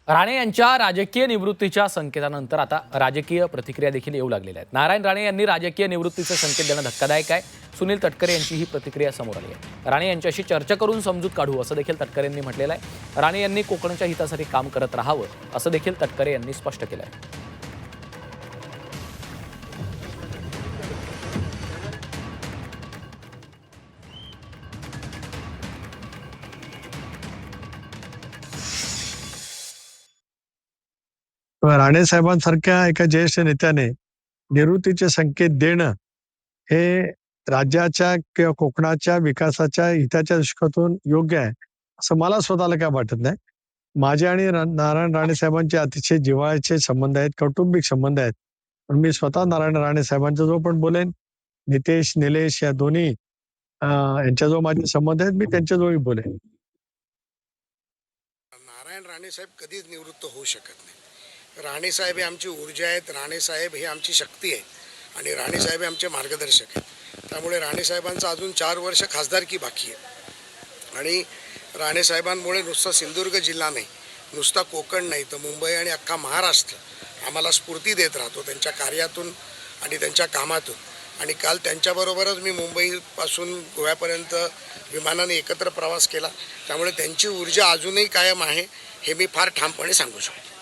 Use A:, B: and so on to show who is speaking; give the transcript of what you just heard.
A: राणे यांच्या राजकीय निवृत्तीच्या संकेतानंतर आता राजकीय प्रतिक्रिया देखील येऊ लागलेल्या आहेत। नारायण राणे यांनी राजकीय निवृत्तीचे संकेत देणं धक्कादायक आहे। सुनील तटकरे यांची ही प्रतिक्रिया समोर आली आहे। राणे यांच्याशी चर्चा करून समजूत काढू असं देखील तटकरे यांनी म्हटलेलं आहे। राणे यांनी कोकणच्या हितासाठी काम करत राहावं असं देखील तटकरे यांनी स्पष्ट केलं आहे।
B: राणे साहेबांसारख्या एका ज्येष्ठ नेत्याने निवृत्तीचे संकेत देणं हे राज्याच्या किंवा कोकणाच्या विकासाच्या हिताच्या दृष्टीकोनातून योग्य आहे असं मला स्वतःला काय वाटत नाही। माझे आणि नारायण राणे साहेबांचे अतिशय जिव्हाळ्याचे संबंध आहेत, कौटुंबिक संबंध आहेत। पण मी स्वतः नारायण राणे साहेबांचा जो पण बोलेन, नितेश निलेश या दोन्ही यांच्या जो माझे संबंध आहेत, मी त्यांच्याजवळही बोलेन।
C: नारायण राणे साहेब कधीच निवृत्त होऊ शकत नाही। राणे साहेब हे आमची ऊर्जा आहेत, राणे साहेब हे आमची शक्ती आहे आणि राणे साहेब हे आमचे मार्गदर्शक आहेत। त्यामुळे राणे साहेबांचं अजून 4 वर्ष खासदारकी बाकी आहे आणि राणे साहेबांमुळे नुसता सिंधुदुर्ग जिल्हा नाही, नुसता कोकण नाही तर मुंबई आणि अख्खा महाराष्ट्र आम्हाला स्फूर्ती देत राहतो त्यांच्या कार्यातून आणि त्यांच्या कामातून। आणि काल त्यांच्याबरोबरच मी मुंबईपासून गोव्यापर्यंत विमानाने एकत्र प्रवास केला। त्यामुळे त्यांची ऊर्जा अजूनही कायम आहे हे मी फार ठामपणे सांगू शकतो।